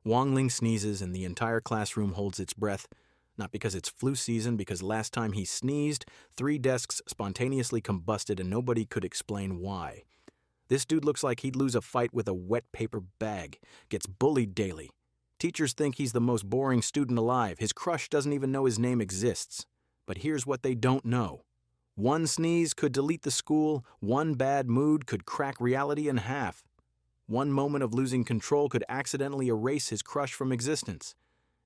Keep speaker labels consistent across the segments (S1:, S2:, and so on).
S1: Wang Ling sneezes and the entire classroom holds its breath, not because it's flu season, because last time he sneezed, 3 desks spontaneously combusted and nobody could explain why. This dude looks like he'd lose a fight with a wet paper bag, gets bullied daily. Teachers think he's the most boring student alive. His crush doesn't even know his name exists. But here's what they don't know. One sneeze could delete the school, one bad mood could crack reality in half. One moment of losing control could accidentally erase his crush from existence.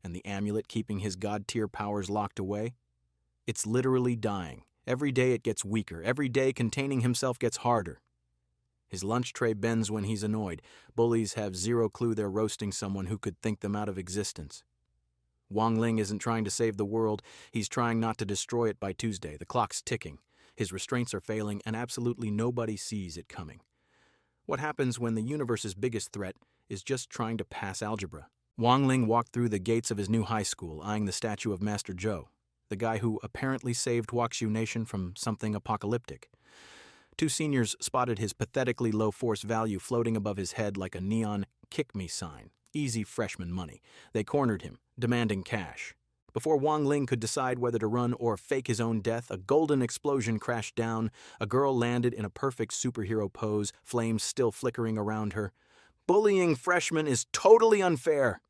S1: And the amulet keeping his god-tier powers locked away? It's literally dying. Every day it gets weaker. Every day containing himself gets harder. His lunch tray bends when he's annoyed. Bullies have zero clue they're roasting someone who could think them out of existence. Wang Ling isn't trying to save the world. He's trying not to destroy it by Tuesday. The clock's ticking. His restraints are failing, and absolutely nobody sees it coming. What happens when the universe's biggest threat is just trying to pass algebra? Wang Ling walked through the gates of his new high school, eyeing the statue of Master Zhou, the guy who apparently saved Huaxu Nation from something apocalyptic. 2 seniors spotted his pathetically low force value floating above his head like a neon kick-me sign. Easy freshman money. They cornered him, demanding cash. Before Wang Ling could decide whether to run or fake his own death, a golden explosion crashed down. A girl landed in a perfect superhero pose, flames still flickering around her. Bullying freshmen is totally unfair.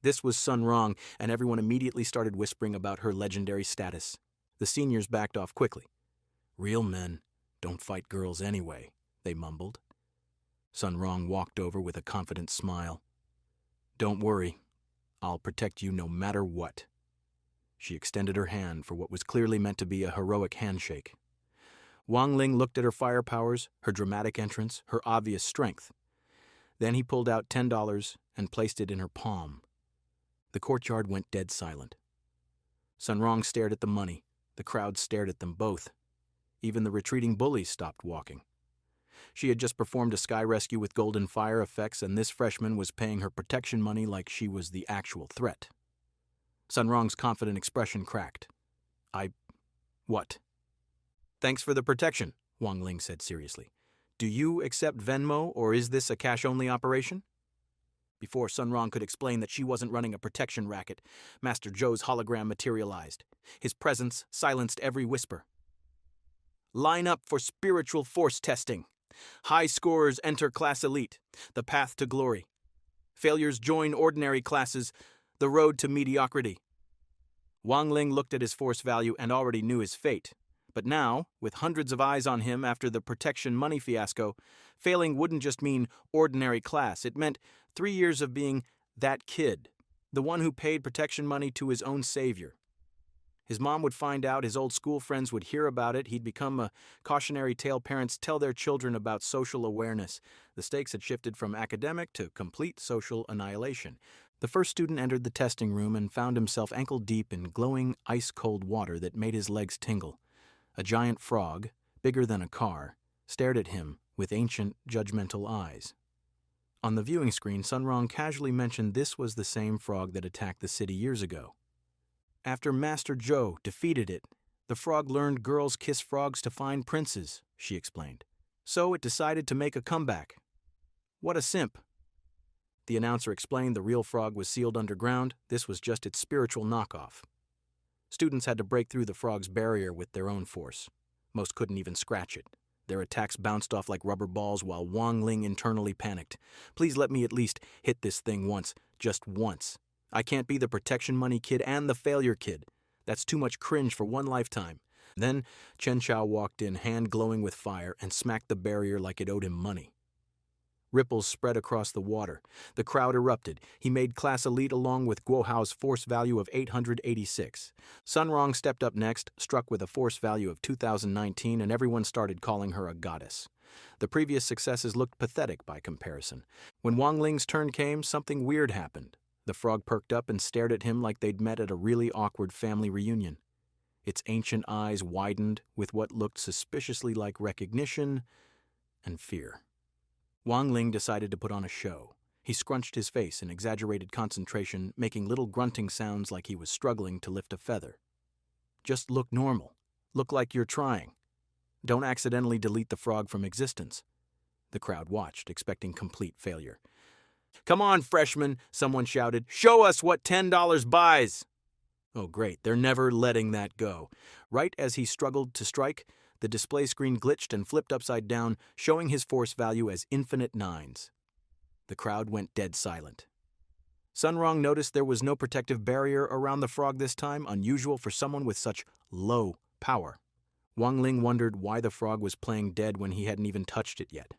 S1: This was Sun Rong, and everyone immediately started whispering about her legendary status. The seniors backed off quickly. Real men don't fight girls anyway, they mumbled. Sun Rong walked over with a confident smile. Don't worry, I'll protect you no matter what. She extended her hand for what was clearly meant to be a heroic handshake. Wang Ling looked at her fire powers, her dramatic entrance, her obvious strength. Then he pulled out $10 and placed it in her palm. The courtyard went dead silent. Sun Rong stared at the money. The crowd stared at them both. Even the retreating bullies stopped walking. She had just performed a sky rescue with golden fire effects, and this freshman was paying her protection money like she was the actual threat. Sun Rong's confident expression cracked. What? Thanks for the protection, Wang Ling said seriously. Do you accept Venmo, or is this a cash-only operation? Before Sun Rong could explain that she wasn't running a protection racket, Master Zhou's hologram materialized. His presence silenced every whisper. Line up for spiritual force testing. High scorers enter class elite, the path to glory. Failures join ordinary classes, the road to mediocrity. Wang Ling looked at his force value and already knew his fate. But now, with hundreds of eyes on him after the protection money fiasco, failing wouldn't just mean ordinary class. It meant 3 years of being that kid, the one who paid protection money to his own savior. His mom would find out, his old school friends would hear about it, he'd become a cautionary tale parents tell their children about social awareness. The stakes had shifted from academic to complete social annihilation. The first student entered the testing room and found himself ankle-deep in glowing, ice-cold water that made his legs tingle. A giant frog, bigger than a car, stared at him with ancient, judgmental eyes. On the viewing screen, Sun Rong casually mentioned this was the same frog that attacked the city years ago. After Master Zhou defeated it, the frog learned girls kiss frogs to find princes, she explained. So it decided to make a comeback. What a simp. The announcer explained the real frog was sealed underground. This was just its spiritual knockoff. Students had to break through the frog's barrier with their own force. Most couldn't even scratch it. Their attacks bounced off like rubber balls while Wang Ling internally panicked. Please let me at least hit this thing once, just once. I can't be the protection money kid and the failure kid. That's too much cringe for one lifetime. Then Chen Chao walked in, hand glowing with fire, and smacked the barrier like it owed him money. Ripples spread across the water. The crowd erupted. He made class elite along with Guo Hao's force value of 886. Sun Rong stepped up next, struck with a force value of 2019, and everyone started calling her a goddess. The previous successes looked pathetic by comparison. When Wang Ling's turn came, something weird happened. The frog perked up and stared at him like they'd met at a really awkward family reunion. Its ancient eyes widened with what looked suspiciously like recognition and fear. Wang Ling decided to put on a show. He scrunched his face in exaggerated concentration, making little grunting sounds like he was struggling to lift a feather. Just look normal. Look like you're trying. Don't accidentally delete the frog from existence. The crowd watched, expecting complete failure. "Come on, freshman," someone shouted. "Show us what $10 buys." Oh, great, they're never letting that go. Right as he struggled to strike, the display screen glitched and flipped upside down, showing his force value as infinite nines. The crowd went dead silent. Sunrong noticed there was no protective barrier around the frog this time, unusual for someone with such low power. Wang Ling wondered why the frog was playing dead when he hadn't even touched it yet.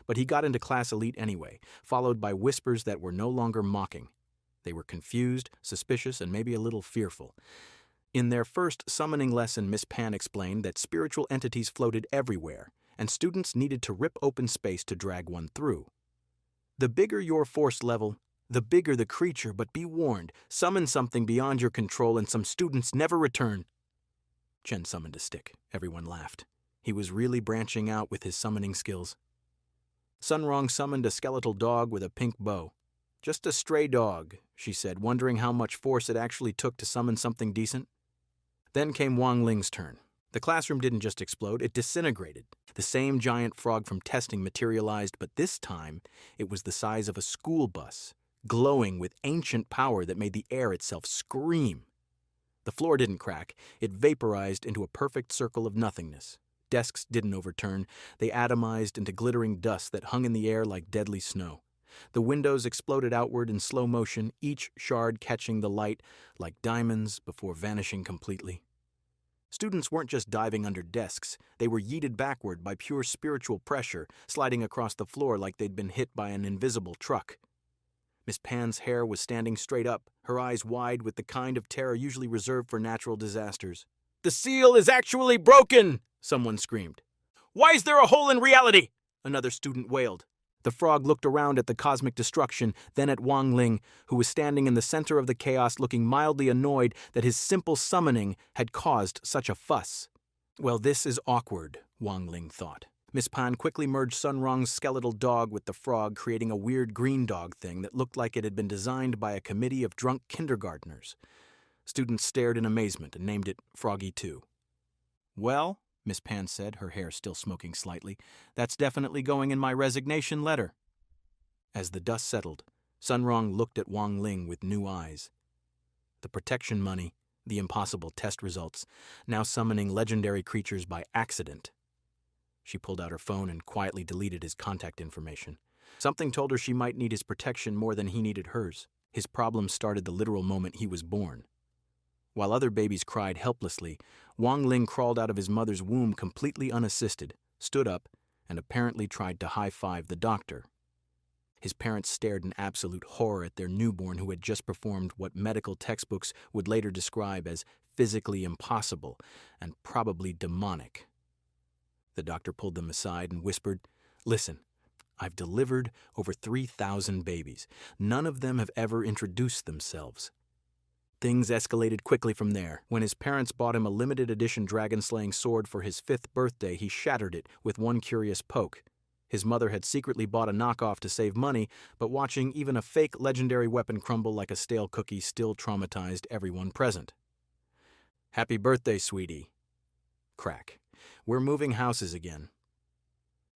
S1: But he got into class elite anyway, followed by whispers that were no longer mocking. They were confused, suspicious, and maybe a little fearful. In their first summoning lesson, Miss Pan explained that spiritual entities floated everywhere, and students needed to rip open space to drag one through. The bigger your force level, the bigger the creature, but be warned, summon something beyond your control and some students never return. Chen summoned a stick. Everyone laughed. He was really branching out with his summoning skills. Sunrong summoned a skeletal dog with a pink bow. "Just a stray dog," she said, wondering how much force it actually took to summon something decent. Then came Wang Ling's turn. The classroom didn't just explode, it disintegrated. The same giant frog from testing materialized, but this time it was the size of a school bus, glowing with ancient power that made the air itself scream. The floor didn't crack, it vaporized into a perfect circle of nothingness. Desks didn't overturn, they atomized into glittering dust that hung in the air like deadly snow. The windows exploded outward in slow motion, each shard catching the light like diamonds before vanishing completely. Students weren't just diving under desks, they were yeeted backward by pure spiritual pressure, sliding across the floor like they'd been hit by an invisible truck. Miss Pan's hair was standing straight up, her eyes wide with the kind of terror usually reserved for natural disasters. "The seal is actually broken!" someone screamed. "Why is there a hole in reality?" another student wailed. The frog looked around at the cosmic destruction, then at Wang Ling, who was standing in the center of the chaos looking mildly annoyed that his simple summoning had caused such a fuss. Well, this is awkward, Wang Ling thought. Miss Pan quickly merged Sunrong's skeletal dog with the frog, creating a weird green dog thing that looked like it had been designed by a committee of drunk kindergartners. Students stared in amazement and named it Froggy 2. "Well," Miss Pan said, her hair still smoking slightly, "that's definitely going in my resignation letter." As the dust settled, Sunrong looked at Wang Ling with new eyes. The protection money, the impossible test results, now summoning legendary creatures by accident. She pulled out her phone and quietly deleted his contact information. Something told her she might need his protection more than he needed hers. His problem started the literal moment he was born. While other babies cried helplessly, Wang Ling crawled out of his mother's womb completely unassisted, stood up, and apparently tried to high-five the doctor. His parents stared in absolute horror at their newborn who had just performed what medical textbooks would later describe as physically impossible and probably demonic. The doctor pulled them aside and whispered, "Listen, I've delivered over 3,000 babies. None of them have ever introduced themselves." Things escalated quickly from there. When his parents bought him a limited edition dragon-slaying sword for his 5th birthday, he shattered it with one curious poke. His mother had secretly bought a knockoff to save money, but watching even a fake legendary weapon crumble like a stale cookie still traumatized everyone present. "Happy birthday, sweetie." Crack. "We're moving houses again."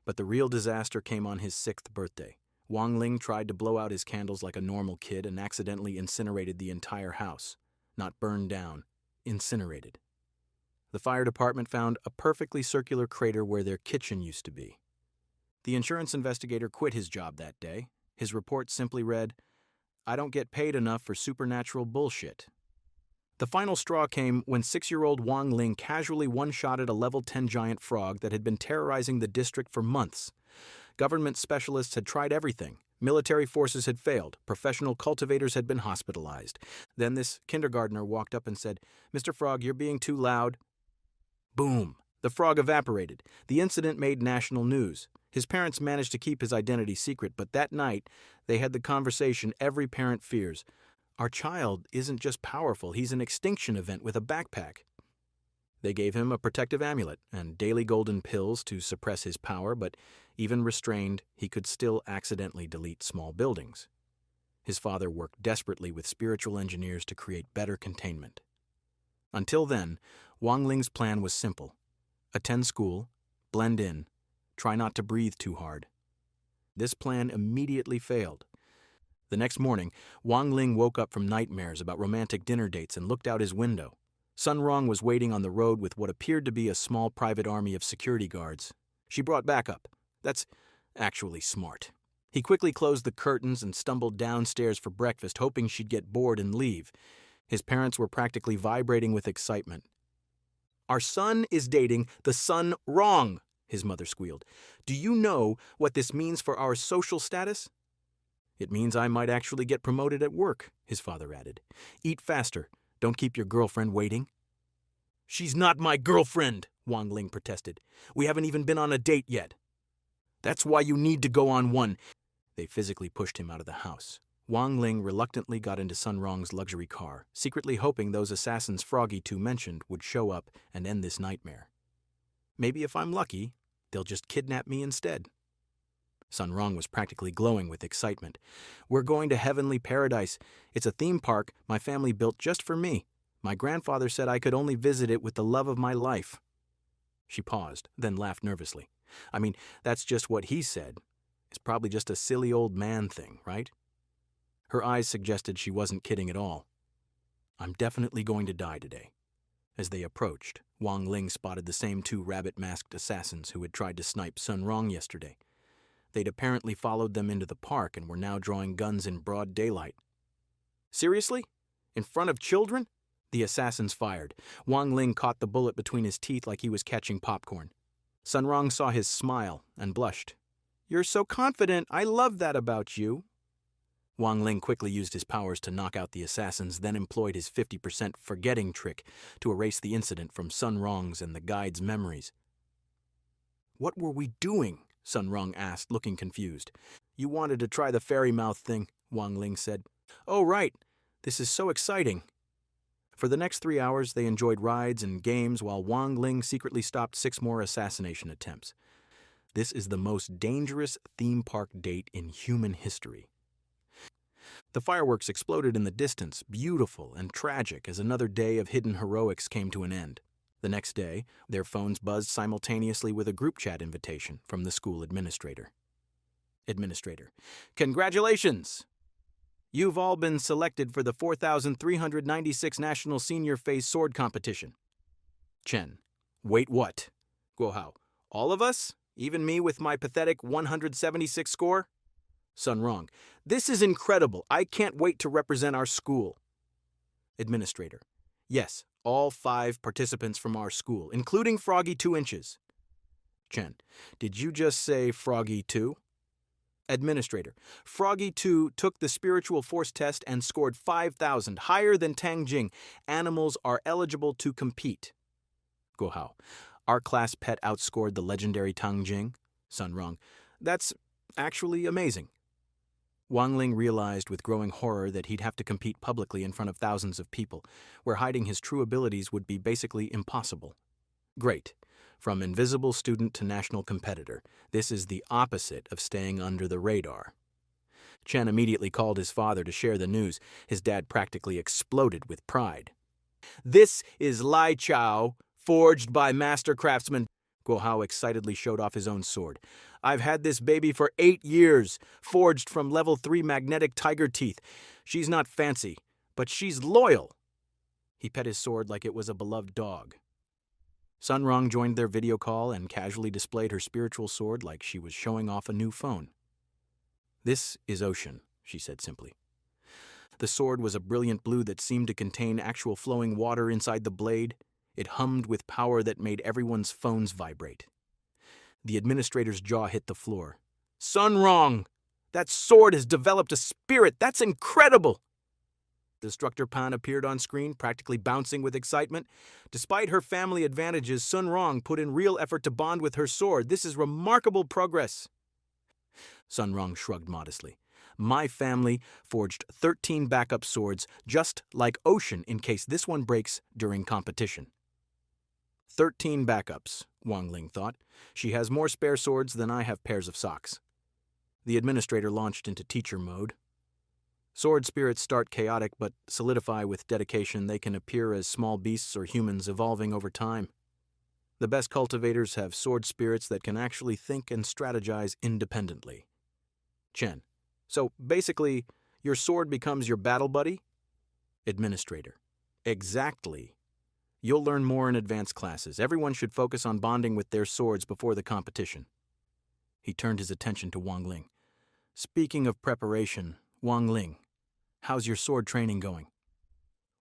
S1: But the real disaster came on his 6th birthday. Wang Ling tried to blow out his candles like a normal kid and accidentally incinerated the entire house. Not burned down, incinerated. The fire department found a perfectly circular crater where their kitchen used to be. The insurance investigator quit his job that day. His report simply read, "I don't get paid enough for supernatural bullshit." The final straw came when 6-year-old Wang Ling casually one-shotted a level 10 giant frog that had been terrorizing the district for months. Government specialists had tried everything. Military forces had failed. Professional cultivators had been hospitalized. Then this kindergartner walked up and said, "Mr. Frog, you're being too loud." Boom! The frog evaporated. The incident made national news. His parents managed to keep his identity secret, but that night, they had the conversation every parent fears. "Our child isn't just powerful, he's an extinction event with a backpack." They gave him a protective amulet and daily golden pills to suppress his power, but even restrained, he could still accidentally delete small buildings. His father worked desperately with spiritual engineers to create better containment. Until then, Wang Ling's plan was simple. Attend school, blend in, try not to breathe too hard. This plan immediately failed. The next morning, Wang Ling woke up from nightmares about romantic dinner dates and looked out his window. Sun Rong was waiting on the road with what appeared to be a small private army of security guards. She brought backup. That's actually smart. He quickly closed the curtains and stumbled downstairs for breakfast, hoping she'd get bored and leave. His parents were practically vibrating with excitement. "Our son is dating the Sun Rong," his mother squealed. "Do you know what this means for our social status?" "It means I might actually get promoted at work," his father added. "Eat faster. Don't keep your girlfriend waiting." "She's not my girlfriend," Wang Ling protested. "We haven't even been on a date yet." "That's why you need to go on one." They physically pushed him out of the house. Wang Ling reluctantly got into Sun Rong's luxury car, secretly hoping those assassins Froggy 2 mentioned would show up and end this nightmare. "Maybe if I'm lucky, they'll just kidnap me instead." Sun Rong was practically glowing with excitement. "We're going to Heavenly Paradise. It's a theme park my family built just for me. My grandfather said I could only visit it with the love of my life." She paused, then laughed nervously. "I mean, that's just what he said. It's probably just a silly old man thing, right?" Her eyes suggested she wasn't kidding at all. "I'm definitely going to die today." As they approached, Wang Ling spotted the same 2 rabbit-masked assassins who had tried to snipe Sun Rong yesterday. They'd apparently followed them into the park and were now drawing guns in broad daylight. "Seriously? In front of children?" The assassins fired. Wang Ling caught the bullet between his teeth like he was catching popcorn. Sun Rong saw his smile and blushed. "You're so confident. I love that about you." Wang Ling quickly used his powers to knock out the assassins, then employed his 50% forgetting trick to erase the incident from Sun Rong's and the guide's memories. "What were we doing?" Sun Rong asked, looking confused. "You wanted to try the fairy mouth thing," Wang Ling said. "Oh, right. This is so exciting." For the next 3 hours, they enjoyed rides and games while Wang Ling secretly stopped 6 more assassination attempts. This is the most dangerous theme park date in human history. The fireworks exploded in the distance, beautiful and tragic, as another day of hidden heroics came to an end. The next day, their phones buzzed simultaneously with a group chat invitation from the school administrator. Administrator: "Congratulations! You've all been selected for the 4,396 National Senior Phase Sword Competition." Chen: "Wait, what?" Guohao: "All of us? Even me with my pathetic 176 score?" Sun Rong: "This is incredible. I can't wait to represent our school." Administrator: "Yes, all 5 participants from our school, including Froggy 2 inches." Chen: "Did you just say Froggy 2? Administrator: "Froggy 2 took the spiritual force test and scored 5,000, higher than Tang Jing. Animals are eligible to compete." Guohao: "Our class pet outscored the legendary Tang Jing." Sun Rong: "That's actually amazing." Wang Ling realized with growing horror that he'd have to compete publicly in front of thousands of people, where hiding his true abilities would be basically impossible. Great. From invisible student to national competitor, this is the opposite of staying under the radar. Chen immediately called his father to share the news. His dad practically exploded with pride. "This is Lai Chao, forged by master craftsman." Guohao excitedly showed off his own sword. "I've had this baby for 8 years, forged from level 3 magnetic tiger teeth. She's not fancy, but she's loyal." He pet his sword like it was a beloved dog. Sun Rong joined their video call and casually displayed her spiritual sword like she was showing off a new phone. "This is ocean," she said simply. The sword was a brilliant blue that seemed to contain actual flowing water inside the blade. It hummed with power that made everyone's phones vibrate. The administrator's jaw hit the floor. "Sun Rong! That sword has developed a spirit! That's incredible!" Destructor Pan appeared on screen, practically bouncing with excitement. Despite her family advantages, Sun Rong put in real effort to bond with her sword. This is remarkable progress. Sun Rong shrugged modestly. "My family forged 13 backup swords, just like Ocean, in case this one breaks during competition." 13 backups, Wang Ling thought. She has more spare swords than I have pairs of socks. The administrator launched into teacher mode. Sword spirits start chaotic but solidify with dedication. They can appear as small beasts or humans evolving over time. The best cultivators have sword spirits that can actually think and strategize independently. Chen: "So basically, Your sword becomes your battle buddy? Administrator. Exactly. You'll learn more in advanced classes. Everyone should focus on bonding with their swords before the competition. He turned his attention to Wang Ling. Speaking of preparation, Wang Ling, how's your sword training going?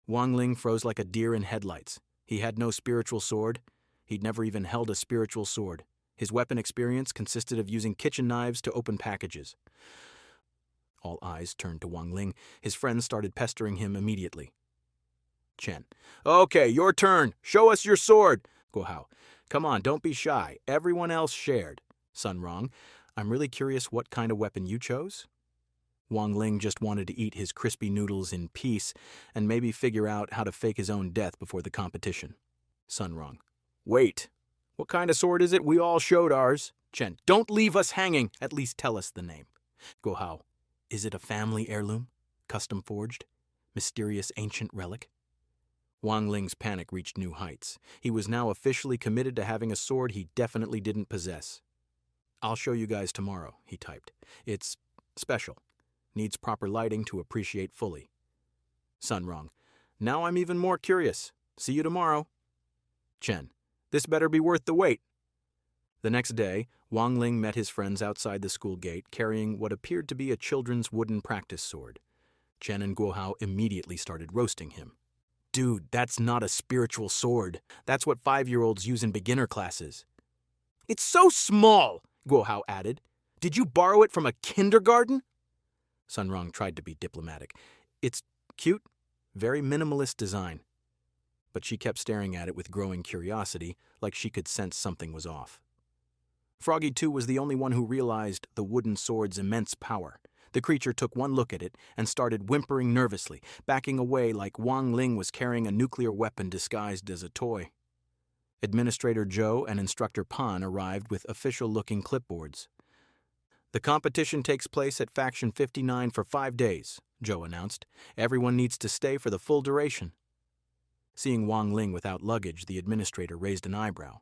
S1: Wang Ling froze like a deer in headlights. He had no spiritual sword. He'd never even held a spiritual sword. His weapon experience consisted of using kitchen knives to open packages. All eyes turned to Wang Ling. His friends started pestering him immediately. Chen. Okay, your turn. Show us your sword. Guo Hao. Come on, don't be shy. Everyone else shared. Sun Rong. I'm really curious what kind of weapon you chose. Wang Ling just wanted to eat his crispy noodles in peace and maybe figure out how to fake his own death before the competition. Sun Rong. Wait. What kind of sword is it? We all showed ours. Chen. Don't leave us hanging. At least tell us the name. Guo Hao. Is it a family heirloom? Custom forged? Mysterious ancient relic? Wang Ling's panic reached new heights. He was now officially committed to having a sword he definitely didn't possess. I'll show you guys tomorrow, he typed. It's special. Needs proper lighting to appreciate fully. Sun Rong. Now I'm even more curious. See you tomorrow. Chen. This better be worth the wait. The next day, Wang Ling met his friends outside the school gate carrying what appeared to be a children's wooden practice sword. Chen and Guo Hao immediately started roasting him. Dude, that's not a spiritual sword. That's what 5-year-olds use in beginner classes. It's so small, Guo Hao added. Did you borrow it from a kindergarten? Sun Rong tried to be diplomatic. It's cute, very minimalist design. But she kept staring at it with growing curiosity, like she could sense something was off. Froggy, too, was the only one who realized the wooden sword's immense power. The creature took one look at it and started whimpering nervously, backing away like Wang Ling was carrying a nuclear weapon disguised as a toy. Administrator Zhou and Instructor Pan arrived with official-looking clipboards. The competition takes place at Faction 59 for 5 days, Zhou announced. Everyone needs to stay for the full duration. Seeing Wang Ling without luggage, the administrator raised an eyebrow.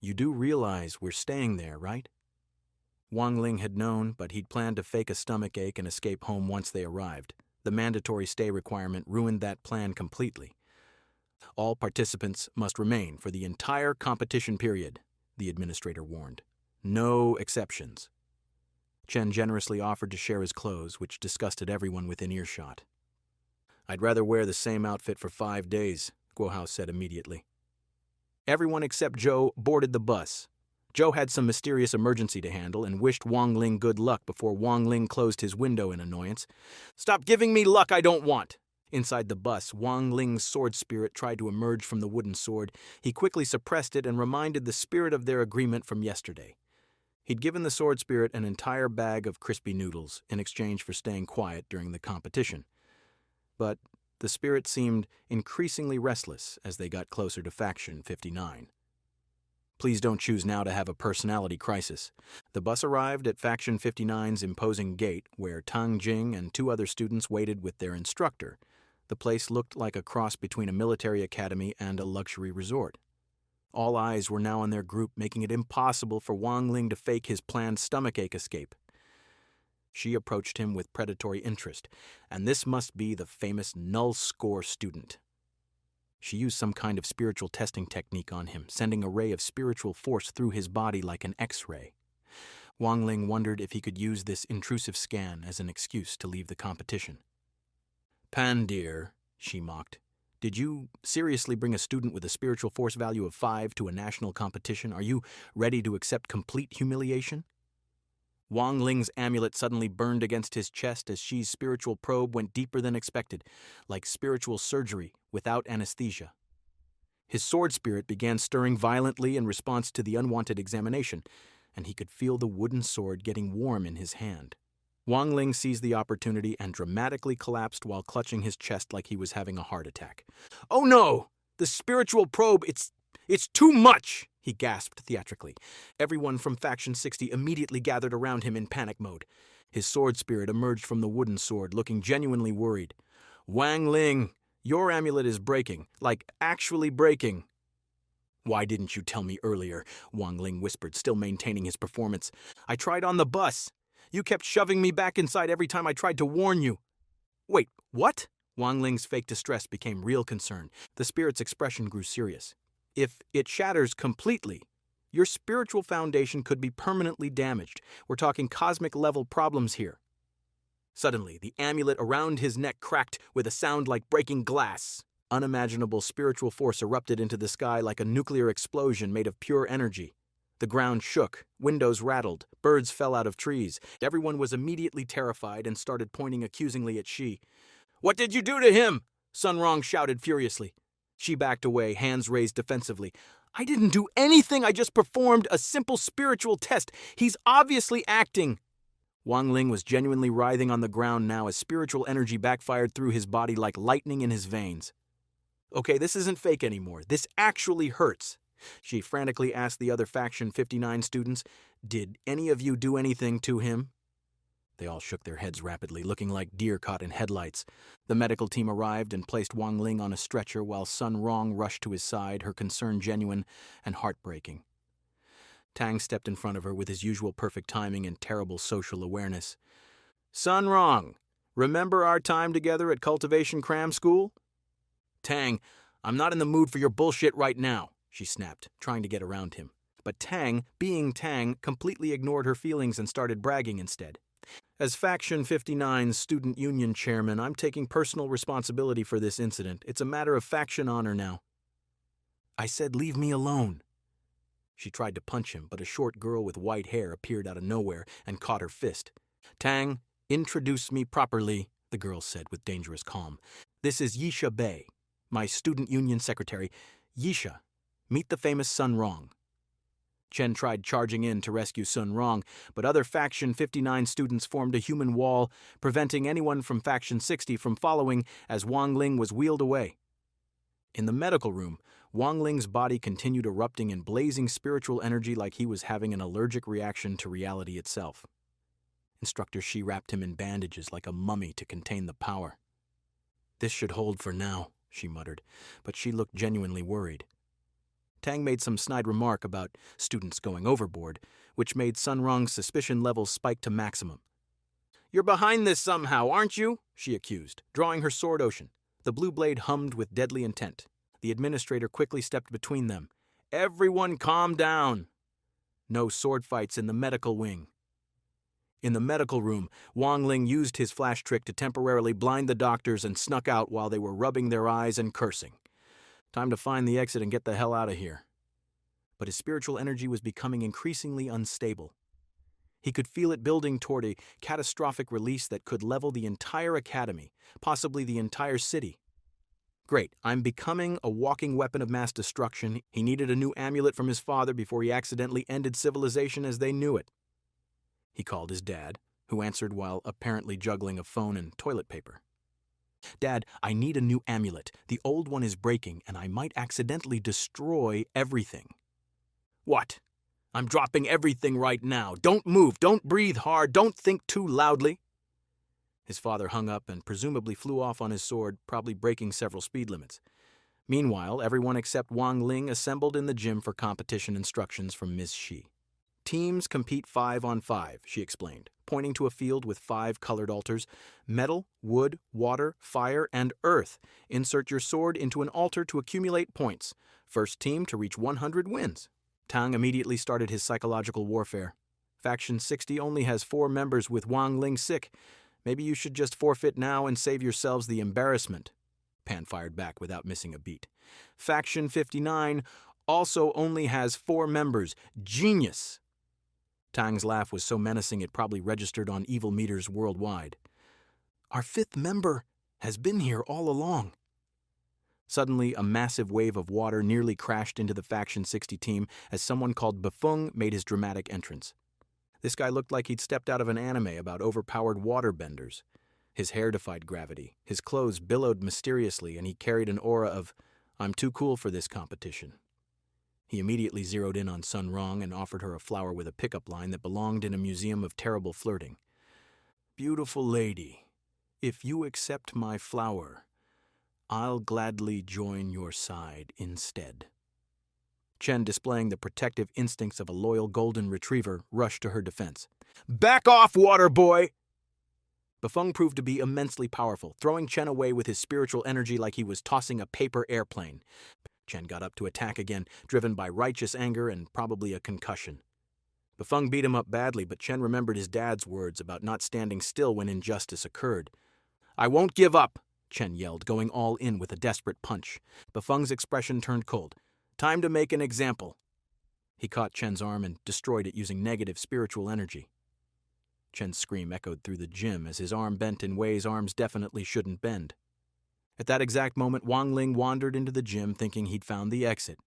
S1: You do realize we're staying there, right? Wang Ling had known, but he'd planned to fake a stomach ache and escape home once they arrived. The mandatory stay requirement ruined that plan completely. All participants must remain for the entire competition period, the administrator warned. No exceptions. Chen generously offered to share his clothes, which disgusted everyone within earshot. I'd rather wear the same outfit for 5 days, Guo Hao said immediately. Everyone except Zhou boarded the bus. Zhou had some mysterious emergency to handle and wished Wang Ling good luck before Wang Ling closed his window in annoyance. Stop giving me luck I don't want! Inside the bus, Wang Ling's sword spirit tried to emerge from the wooden sword. He quickly suppressed it and reminded the spirit of their agreement from yesterday. He'd given the sword spirit an entire bag of crispy noodles in exchange for staying quiet during the competition. But the spirit seemed increasingly restless as they got closer to Faction 59. Please don't choose now to have a personality crisis. The bus arrived at Faction 59's imposing gate, where Tang Jing and 2 other students waited with their instructor. The place looked like a cross between a military academy and a luxury resort. All eyes were now on their group, making it impossible for Wang Ling to fake his planned stomachache escape. She approached him with predatory interest, and this must be the famous null-score student. She used some kind of spiritual testing technique on him, sending a ray of spiritual force through his body like an X-ray. Wang Ling wondered if he could use this intrusive scan as an excuse to leave the competition. Pan, dear, she mocked. Did you seriously bring a student with a spiritual force value of 5 to a national competition? Are you ready to accept complete humiliation? Wang Ling's amulet suddenly burned against his chest as Xi's spiritual probe went deeper than expected, like spiritual surgery without anesthesia. His sword spirit began stirring violently in response to the unwanted examination, and he could feel the wooden sword getting warm in his hand. Wang Ling seized the opportunity and dramatically collapsed while clutching his chest like he was having a heart attack. Oh no! The spiritual probe, it's too much! He gasped theatrically. Everyone from Faction 60 immediately gathered around him in panic mode. His sword spirit emerged from the wooden sword, looking genuinely worried. Wang Ling, your amulet is breaking, like actually breaking. Why didn't you tell me earlier? Wang Ling whispered, still maintaining his performance. I tried on the bus. You kept shoving me back inside every time I tried to warn you. Wait, what? Wang Ling's fake distress became real concern. The spirit's expression grew serious. If it shatters completely, your spiritual foundation could be permanently damaged. We're talking cosmic-level problems here. Suddenly, the amulet around his neck cracked with a sound like breaking glass. Unimaginable spiritual force erupted into the sky like a nuclear explosion made of pure energy. The ground shook, windows rattled, birds fell out of trees. Everyone was immediately terrified and started pointing accusingly at Shi. "What did you do to him?" Sun Rong shouted furiously. She backed away, hands raised defensively. "I didn't do anything, I just performed a simple spiritual test. He's obviously acting." Wang Ling was genuinely writhing on the ground now as spiritual energy backfired through his body like lightning in his veins. "Okay, this isn't fake anymore. This actually hurts." She frantically asked the other Faction 59 students, "Did any of you do anything to him?" They all shook their heads rapidly, looking like deer caught in headlights. The medical team arrived and placed Wang Ling on a stretcher while Sun Rong rushed to his side, her concern genuine and heartbreaking. Tang stepped in front of her with his usual perfect timing and terrible social awareness. "Sun Rong, remember our time together at Cultivation Cram School?" "Tang, I'm not in the mood for your bullshit right now," she snapped, trying to get around him. But Tang, being Tang, completely ignored her feelings and started bragging instead. "As Faction 59's student union chairman, I'm taking personal responsibility for this incident. It's a matter of faction honor now." "I said leave me alone." She tried to punch him, but a short girl with white hair appeared out of nowhere and caught her fist. "Tang, introduce me properly," the girl said with dangerous calm. "This is Yisha Bei, my student union secretary. Yisha, meet the famous Sun Rong." Chen tried charging in to rescue Sun Rong, but other Faction 59 students formed a human wall, preventing anyone from Faction 60 from following as Wang Ling was wheeled away. In the medical room, Wang Ling's body continued erupting in blazing spiritual energy like he was having an allergic reaction to reality itself. Instructor Shi wrapped him in bandages like a mummy to contain the power. "This should hold for now," she muttered, but she looked genuinely worried. Tang made some snide remark about students going overboard, which made Sun Rong's suspicion levels spike to maximum. "You're behind this somehow, aren't you?" she accused, drawing her sword ocean. The blue blade hummed with deadly intent. The administrator quickly stepped between them. "Everyone calm down." No sword fights in the medical wing. In the medical room, Wang Ling used his flash trick to temporarily blind the doctors and snuck out while they were rubbing their eyes and cursing. Time to find the exit and get the hell out of here. But his spiritual energy was becoming increasingly unstable. He could feel it building toward a catastrophic release that could level the entire academy, possibly the entire city. "Great, I'm becoming a walking weapon of mass destruction." He needed a new amulet from his father before he accidentally ended civilization as they knew it. He called his dad, who answered while apparently juggling a phone and toilet paper. "Dad, I need a new amulet. The old one is breaking, and I might accidentally destroy everything." "What? I'm dropping everything right now. Don't move, don't breathe hard, don't think too loudly." His father hung up and presumably flew off on his sword, probably breaking several speed limits. Meanwhile, everyone except Wang Ling assembled in the gym for competition instructions from Ms. Shi. "Teams compete 5-on-5, she explained, pointing to a field with 5 colored altars. "Metal, wood, water, fire, and earth. Insert your sword into an altar to accumulate points. First team to reach 100 wins." Tang immediately started his psychological warfare. "Faction 60 only has 4 members with Wang Ling sick. Maybe you should just forfeit now and save yourselves the embarrassment." Pan fired back without missing a beat. "Faction 59 also only has 4 members. Genius!" Tang's laugh was so menacing it probably registered on evil meters worldwide. "Our 5th member has been here all along." Suddenly, a massive wave of water nearly crashed into the Faction 60 team as someone called Befeng made his dramatic entrance. This guy looked like he'd stepped out of an anime about overpowered waterbenders. His hair defied gravity, his clothes billowed mysteriously, and he carried an aura of, "I'm too cool for this competition." He immediately zeroed in on Sun Rong and offered her a flower with a pickup line that belonged in a museum of terrible flirting. "Beautiful lady, if you accept my flower, I'll gladly join your side instead." Chen, displaying the protective instincts of a loyal golden retriever, rushed to her defense. "Back off, water boy!" Befeng proved to be immensely powerful, throwing Chen away with his spiritual energy like he was tossing a paper airplane. Chen got up to attack again, driven by righteous anger and probably a concussion. Befeng beat him up badly, but Chen remembered his dad's words about not standing still when injustice occurred. "I won't give up," Chen yelled, going all in with a desperate punch. Befeng's expression turned cold. "Time to make an example." He caught Chen's arm and destroyed it using negative spiritual energy. Chen's scream echoed through the gym as his arm bent in ways arms definitely shouldn't bend. At that exact moment, Wang Ling wandered into the gym thinking he'd found the exit.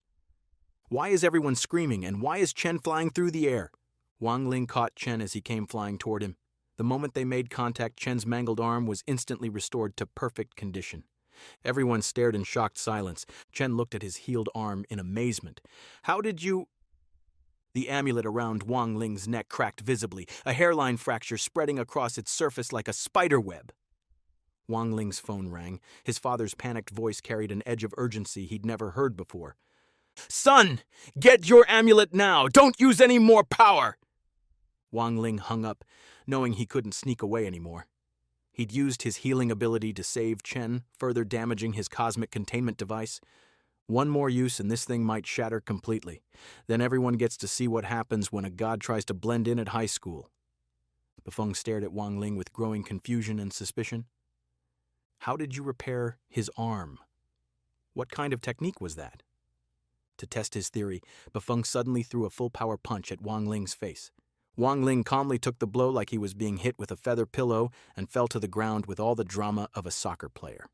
S1: Why is everyone screaming, and why is Chen flying through the air? Wang Ling caught Chen as he came flying toward him. The moment they made contact, Chen's mangled arm was instantly restored to perfect condition. Everyone stared in shocked silence. Chen looked at his healed arm in amazement. "How did you—" The amulet around Wang Ling's neck cracked visibly, a hairline fracture spreading across its surface like a spider web. Wang Ling's phone rang. His father's panicked voice carried an edge of urgency he'd never heard before. "Son, get your amulet now! Don't use any more power!" Wang Ling hung up, knowing he couldn't sneak away anymore. He'd used his healing ability to save Chen, further damaging his cosmic containment device. One more use and this thing might shatter completely. Then everyone gets to see what happens when a god tries to blend in at high school. Befeng stared at Wang Ling with growing confusion and suspicion. How did you repair his arm? What kind of technique was that? To test his theory, Befeng suddenly threw a full-power punch at Wang Ling's face. Wang Ling calmly took the blow like he was being hit with a feather pillow and fell to the ground with all the drama of a soccer player.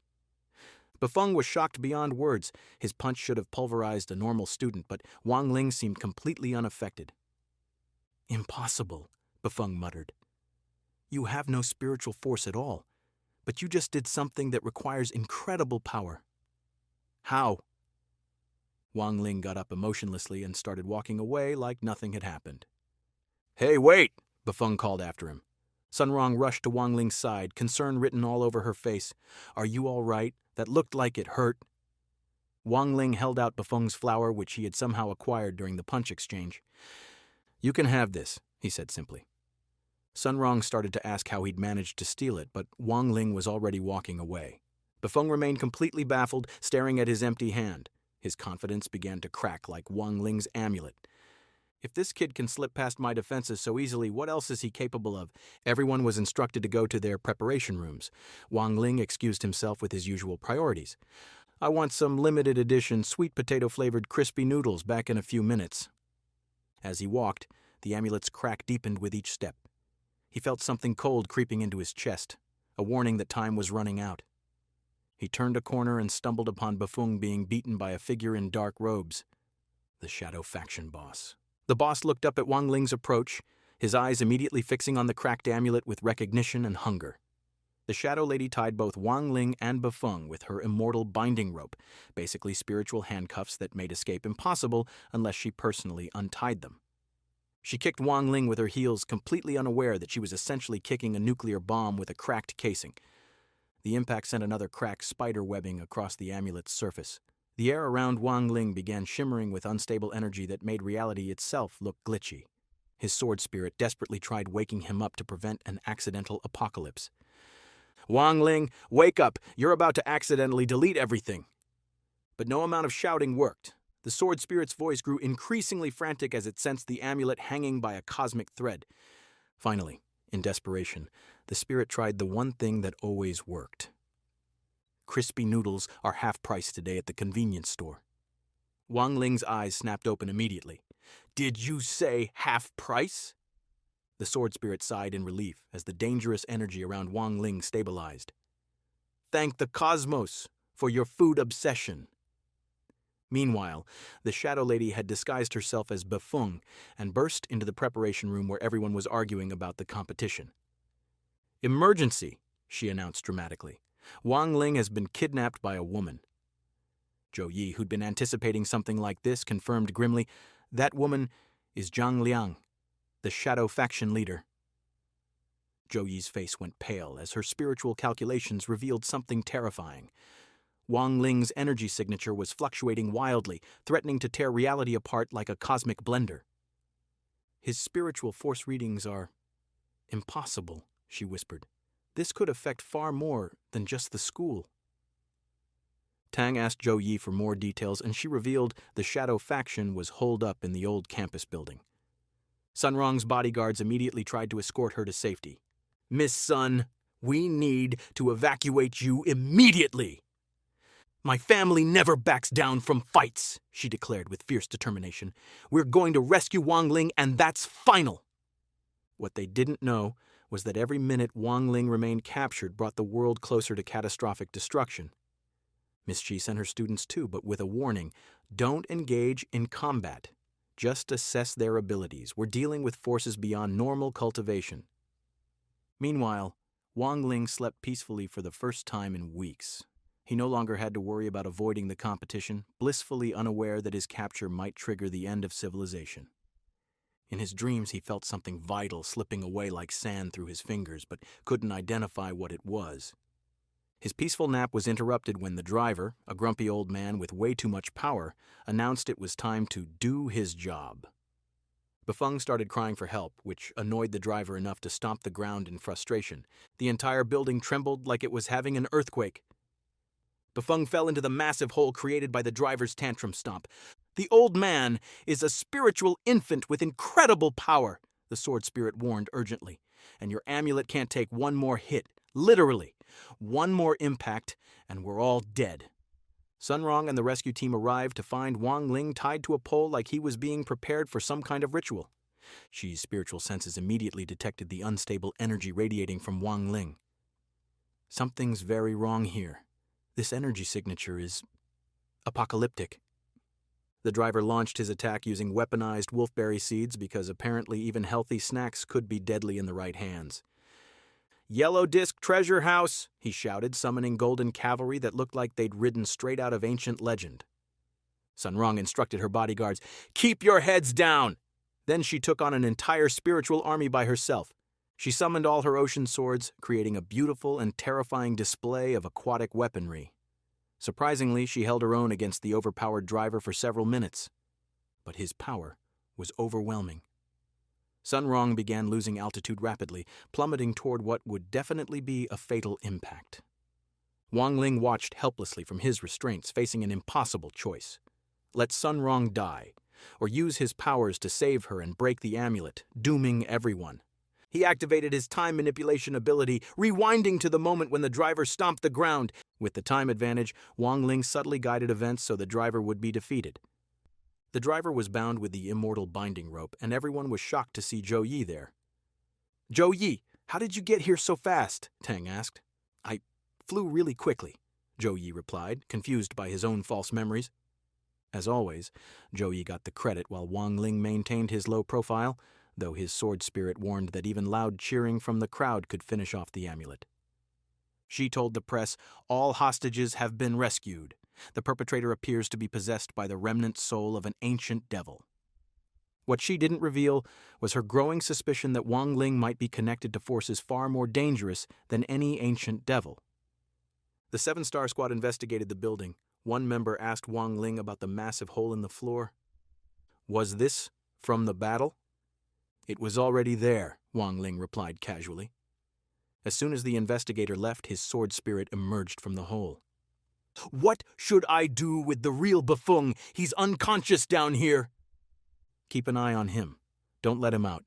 S1: Befeng was shocked beyond words. His punch should have pulverized a normal student, but Wang Ling seemed completely unaffected. "Impossible," Befeng muttered. "You have no spiritual force at all, but you just did something that requires incredible power." "How?" Wang Ling got up emotionlessly and started walking away like nothing had happened. "Hey, wait!" Befeng called after him. Sunrong rushed to Wang Ling's side, concern written all over her face. "Are you all right? That looked like it hurt." Wang Ling held out Befeng's flower, which he had somehow acquired during the punch exchange. "You can have this," he said simply. Sunrong started to ask how he'd managed to steal it, but Wang Ling was already walking away. Befeng remained completely baffled, staring at his empty hand. His confidence began to crack like Wang Ling's amulet. If this kid can slip past my defenses so easily, what else is he capable of? Everyone was instructed to go to their preparation rooms. Wang Ling excused himself with his usual priorities. "I want some limited edition sweet potato-flavored crispy noodles back in a few minutes." As he walked, the amulet's crack deepened with each step. He felt something cold creeping into his chest, a warning that time was running out. He turned a corner and stumbled upon Befeng being beaten by a figure in dark robes. The Shadow Faction boss. The boss looked up at Wang Ling's approach, his eyes immediately fixing on the cracked amulet with recognition and hunger. The Shadow Lady tied both Wang Ling and Befeng with her immortal binding rope, basically spiritual handcuffs that made escape impossible unless she personally untied them. She kicked Wang Ling with her heels, completely unaware that she was essentially kicking a nuclear bomb with a cracked casing. The impact sent another crack spider webbing across the amulet's surface. The air around Wang Ling began shimmering with unstable energy that made reality itself look glitchy. His sword spirit desperately tried waking him up to prevent an accidental apocalypse. "Wang Ling, wake up! You're about to accidentally delete everything!" But no amount of shouting worked. The sword spirit's voice grew increasingly frantic as it sensed the amulet hanging by a cosmic thread. Finally, in desperation, the spirit tried the one thing that always worked. "Crispy noodles are half price today at the convenience store." Wang Ling's eyes snapped open immediately. "Did you say half price?" The sword spirit sighed in relief as the dangerous energy around Wang Ling stabilized. "Thank the cosmos for your food obsession." Meanwhile, the Shadow Lady had disguised herself as Befeng and burst into the preparation room where everyone was arguing about the competition. "Emergency," she announced dramatically. "Wang Ling has been kidnapped by a woman." Zhou Yi, who'd been anticipating something like this, confirmed grimly, "That woman is Zhang Liang, the Shadow Faction leader." Zhou Yi's face went pale as her spiritual calculations revealed something terrifying. Wang Ling's energy signature was fluctuating wildly, threatening to tear reality apart like a cosmic blender. "His spiritual force readings are impossible," she whispered. "This could affect far more than just the school." Tang asked Zhou Yi for more details, and she revealed the Shadow faction was holed up in the old campus building. Sun Rong's bodyguards immediately tried to escort her to safety. "Miss Sun, we need to evacuate you immediately." "My family never backs down from fights," she declared with fierce determination. "We're going to rescue Wang Ling, and that's final." What they didn't know was that every minute Wang Ling remained captured brought the world closer to catastrophic destruction. Miss Chi sent her students too, but with a warning: don't engage in combat. Just assess their abilities. We're dealing with forces beyond normal cultivation. Meanwhile, Wang Ling slept peacefully for the first time in weeks. He no longer had to worry about avoiding the competition, blissfully unaware that his capture might trigger the end of civilization. In his dreams, he felt something vital slipping away like sand through his fingers, but couldn't identify what it was. His peaceful nap was interrupted when the driver, a grumpy old man with way too much power, announced it was time to do his job. Bafeng started crying for help, which annoyed the driver enough to stomp the ground in frustration. The entire building trembled like it was having an earthquake. Bafeng fell into the massive hole created by the driver's tantrum stomp. "The old man is a spiritual infant with incredible power," the sword spirit warned urgently. "And your amulet can't take one more hit. Literally. One more impact, and we're all dead." Sun Rong and the rescue team arrived to find Wang Ling tied to a pole like he was being prepared for some kind of ritual. Xi's spiritual senses immediately detected the unstable energy radiating from Wang Ling. "Something's very wrong here. This energy signature is apocalyptic." The driver launched his attack using weaponized wolfberry seeds because apparently even healthy snacks could be deadly in the right hands. "Yellow Disc Treasure House," he shouted, summoning golden cavalry that looked like they'd ridden straight out of ancient legend. Sun Rong instructed her bodyguards, "Keep your heads down!" Then she took on an entire spiritual army by herself. She summoned all her ocean swords, creating a beautiful and terrifying display of aquatic weaponry. Surprisingly, she held her own against the overpowered driver for several minutes. But his power was overwhelming. Sun Rong began losing altitude rapidly, plummeting toward what would definitely be a fatal impact. Wang Ling watched helplessly from his restraints, facing an impossible choice. Let Sun Rong die, or use his powers to save her and break the amulet, dooming everyone. He activated his time manipulation ability, rewinding to the moment when the driver stomped the ground. With the time advantage, Wang Ling subtly guided events so the driver would be defeated. The driver was bound with the immortal binding rope, and everyone was shocked to see Zhou Yi there. "Zhou Yi, how did you get here so fast?" Tang asked. "I flew really quickly," Zhou Yi replied, confused by his own false memories. As always, Zhou Yi got the credit while Wang Ling maintained his low profile, though his sword spirit warned that even loud cheering from the crowd could finish off the amulet. She told the press, "All hostages have been rescued. The perpetrator appears to be possessed by the remnant soul of an ancient devil." What she didn't reveal was her growing suspicion that Wang Ling might be connected to forces far more dangerous than any ancient devil. The Seven-Star Squad investigated the building. One member asked Wang Ling about the massive hole in the floor. "Was this from the battle?" "It was already there," Wang Ling replied casually. As soon as the investigator left, his sword spirit emerged from the hole. "What should I do with the real Bafeng? He's unconscious down here." "Keep an eye on him. Don't let him out.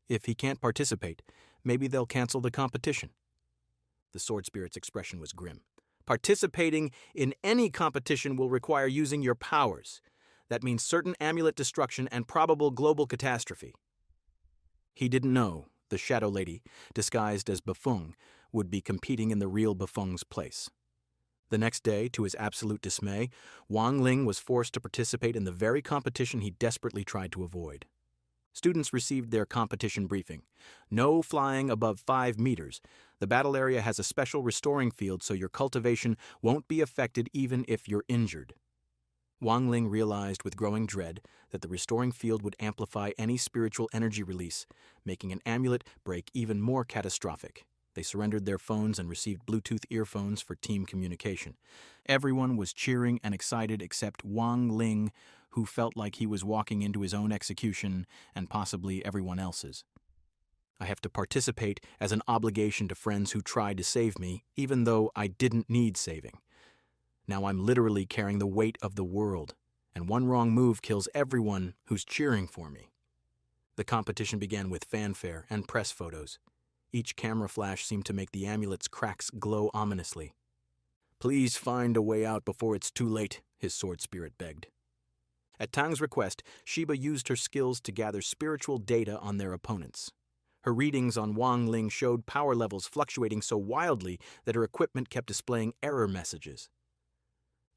S1: If he can't participate, maybe they'll cancel the competition." The sword spirit's expression was grim. "Participating in any competition will require using your powers. That means certain amulet destruction and probable global catastrophe." He didn't know the Shadow Lady, disguised as Bafeng, would be competing in the real Bafeng's place. The next day, to his absolute dismay, Wang Ling was forced to participate in the very competition he desperately tried to avoid. Students received their competition briefing. No flying above 5 meters. The battle area has a special restoring field so your cultivation won't be affected even if you're injured. Wang Ling realized with growing dread that the restoring field would amplify any spiritual energy release, making an amulet break even more catastrophic. They surrendered their phones and received Bluetooth earphones for team communication. Everyone was cheering and excited except Wang Ling, who felt like he was walking into his own execution and possibly everyone else's. I have to participate as an obligation to friends who tried to save me, even though I didn't need saving. Now I'm literally carrying the weight of the world, and one wrong move kills everyone who's cheering for me. The competition began with fanfare and press photos. Each camera flash seemed to make the amulet's cracks glow ominously. "Please find a way out before it's too late," his sword spirit begged. At Tang's request, Sheba used her skills to gather spiritual data on their opponents. Her readings on Wang Ling showed power levels fluctuating so wildly that her equipment kept displaying error messages.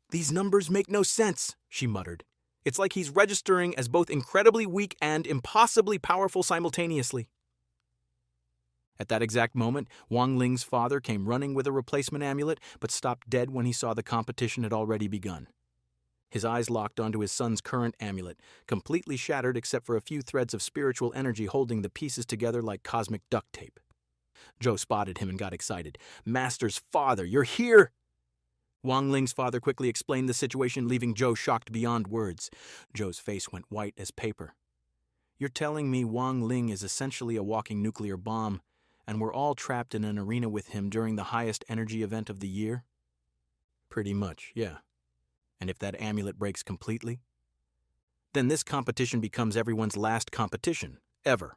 S1: "These numbers make no sense," she muttered. "It's like he's registering as both incredibly weak and impossibly powerful simultaneously." At that exact moment, Wang Ling's father came running with a replacement amulet, but stopped dead when he saw the competition had already begun. His eyes locked onto his son's current amulet, completely shattered except for a few threads of spiritual energy holding the pieces together like cosmic duct tape. Joe spotted him and got excited. "Master's father, you're here!" Wang Ling's father quickly explained the situation, leaving Joe shocked beyond words. Joe's face went white as paper. "You're telling me Wang Ling is essentially a walking nuclear bomb, and we're all trapped in an arena with him during the highest energy event of the year?" "Pretty much, yeah. And if that amulet breaks completely, then this competition becomes everyone's last competition, ever."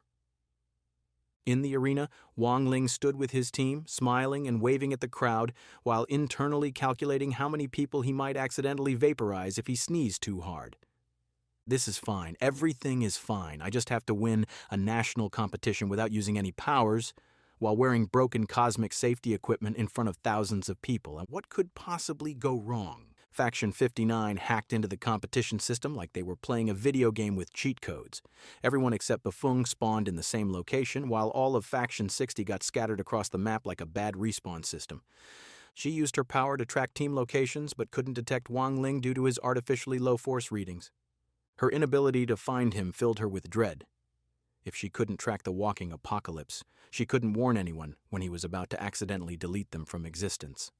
S1: In the arena, Wang Ling stood with his team, smiling and waving at the crowd, while internally calculating how many people he might accidentally vaporize if he sneezed too hard. "This is fine. Everything is fine. I just have to win a national competition without using any powers, while wearing broken cosmic safety equipment in front of thousands of people. And what could possibly go wrong?" Faction 59 hacked into the competition system like they were playing a video game with cheat codes. Everyone except Bafung spawned in the same location, while all of Faction 60 got scattered across the map like a bad respawn system. She used her power to track team locations, but couldn't detect Wang Ling due to his artificially low force readings. Her inability to find him filled her with dread. If she couldn't track the walking apocalypse, she couldn't warn anyone when he was about to accidentally delete them from existence.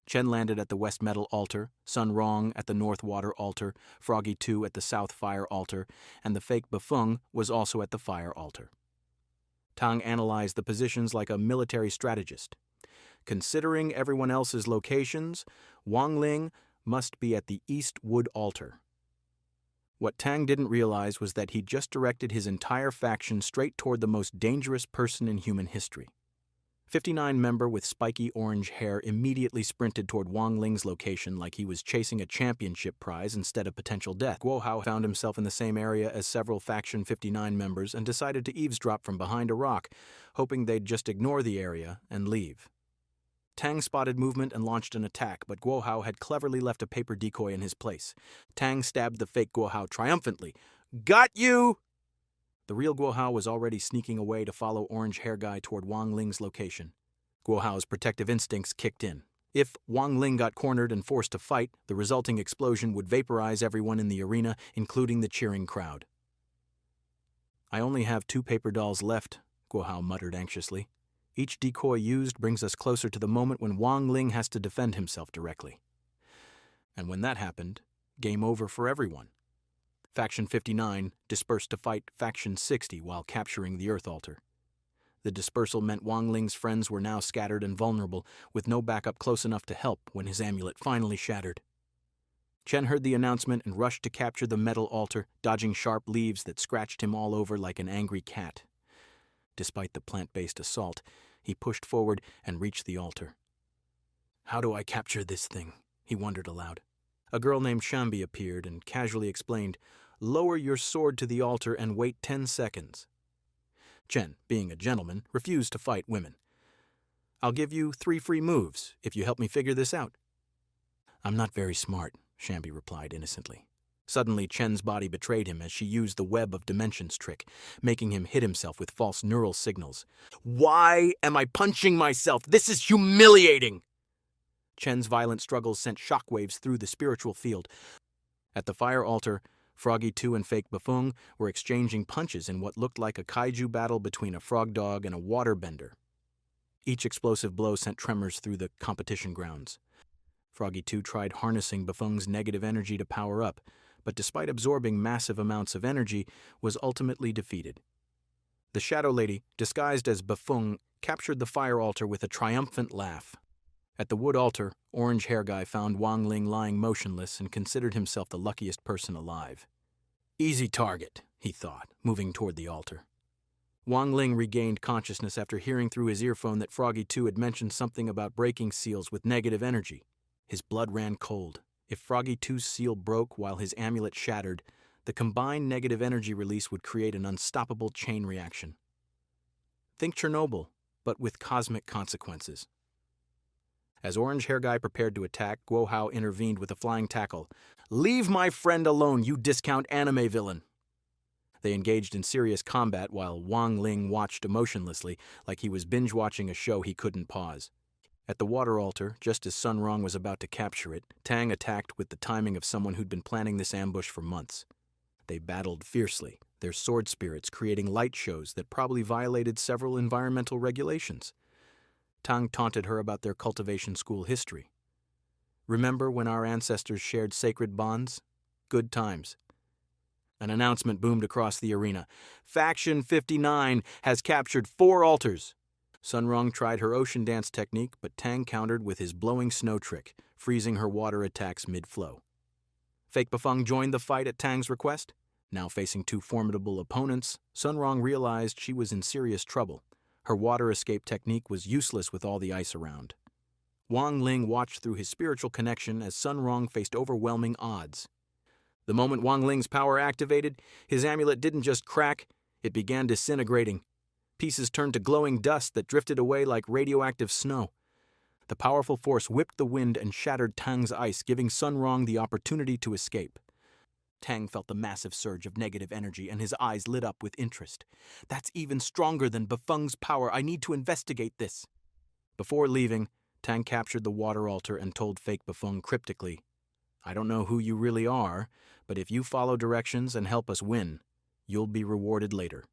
S1: Chen landed at the West Metal Altar, Sun Rong at the North Water Altar, Froggy 2 at the South Fire Altar, and the fake Bafung was also at the Fire Altar. Tang analyzed the positions like a military strategist. Considering everyone else's locations, Wang Ling must be at the East Wood Altar. What Tang didn't realize was that he'd just directed his entire faction straight toward the most dangerous person in human history. 59 member with spiky orange hair immediately sprinted toward Wang Ling's location like he was chasing a championship prize instead of potential death. Guo Hao found himself in the same area as several Faction 59 members and decided to eavesdrop from behind a rock, hoping they'd just ignore the area and leave. Tang spotted movement and launched an attack, but Guo Hao had cleverly left a paper decoy in his place. Tang stabbed the fake Guo Hao triumphantly. "Got you!" The real Guo Hao was already sneaking away to follow Orange Hair Guy toward Wang Ling's location. Guo Hao's protective instincts kicked in. If Wang Ling got cornered and forced to fight, the resulting explosion would vaporize everyone in the arena, including the cheering crowd. "I only have 2 paper dolls left," Guo Hao muttered anxiously. "Each decoy used brings us closer to the moment when Wang Ling has to defend himself directly. And when that happened, game over for everyone." Faction 59 dispersed to fight Faction 60 while capturing the Earth Altar. The dispersal meant Wang Ling's friends were now scattered and vulnerable, with no backup close enough to help when his amulet finally shattered. Chen heard the announcement and rushed to capture the metal altar, dodging sharp leaves that scratched him all over like an angry cat. Despite the plant-based assault, he pushed forward and reached the altar. "How do I capture this thing?" he wondered aloud. A girl named Shambi appeared and casually explained, "Lower your sword to the altar and wait 10 seconds. Chen, being a gentleman, refused to fight women. "I'll give you 3 free moves if you help me figure this out." "I'm not very smart," Shambi replied innocently. Suddenly, Chen's body betrayed him as she used the web of dimensions trick, making him hit himself with false neural signals. "Why am I punching myself? This is humiliating!" Chen's violent struggles sent shockwaves through the spiritual field. At the fire altar, Froggy 2 and fake Bafung were exchanging punches in what looked like a kaiju battle between a frog dog and a waterbender. Each explosive blow sent tremors through the competition grounds. Froggy 2 tried harnessing Befeng's negative energy to power up, but despite absorbing massive amounts of energy, was ultimately defeated. The Shadow Lady, disguised as Befeng, captured the fire altar with a triumphant laugh. At the wood altar, Orange Hair Guy found Wang Ling lying motionless and considered himself the luckiest person alive. Easy target, he thought, moving toward the altar. Wang Ling regained consciousness after hearing through his earphone that Froggy 2 had mentioned something about breaking seals with negative energy. His blood ran cold. If Froggy 2's seal broke while his amulet shattered, the combined negative energy release would create an unstoppable chain reaction. Think Chernobyl, but with cosmic consequences. As Orange Hair Guy prepared to attack, Guo Hao intervened with a flying tackle. "Leave my friend alone, you discount anime villain!" They engaged in serious combat while Wang Ling watched emotionlessly, like he was binge-watching a show he couldn't pause. At the water altar, just as Sun Rong was about to capture it, Tang attacked with the timing of someone who'd been planning this ambush for months. They battled fiercely, their sword spirits creating light shows that probably violated several environmental regulations. Tang taunted her about their cultivation school history. "Remember when our ancestors shared sacred bonds? Good times." An announcement boomed across the arena. "Faction 59 has captured 4 altars." Sun Rong tried her ocean dance technique, but Tang countered with his blowing snow trick, freezing her water attacks mid-flow. Fake Befeng joined the fight at Tang's request. Now facing 2 formidable opponents, Sun Rong realized she was in serious trouble. Her water escape technique was useless with all the ice around. Wang Ling watched through his spiritual connection as Sun Rong faced overwhelming odds. The moment Wang Ling's power activated, his amulet didn't just crack, it began disintegrating. Pieces turned to glowing dust that drifted away like radioactive snow. The powerful force whipped the wind and shattered Tang's ice, giving Sun Rong the opportunity to escape. Tang felt the massive surge of negative energy and his eyes lit up with interest. "That's even stronger than Befeng's power. I need to investigate this." Before leaving, Tang captured the water altar and told Fake Befeng cryptically, "I don't know who you really are, but if you follow directions and help us win, you'll be rewarded later."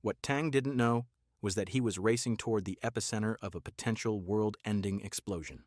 S1: What Tang didn't know was that he was racing toward the epicenter of a potential world-ending explosion.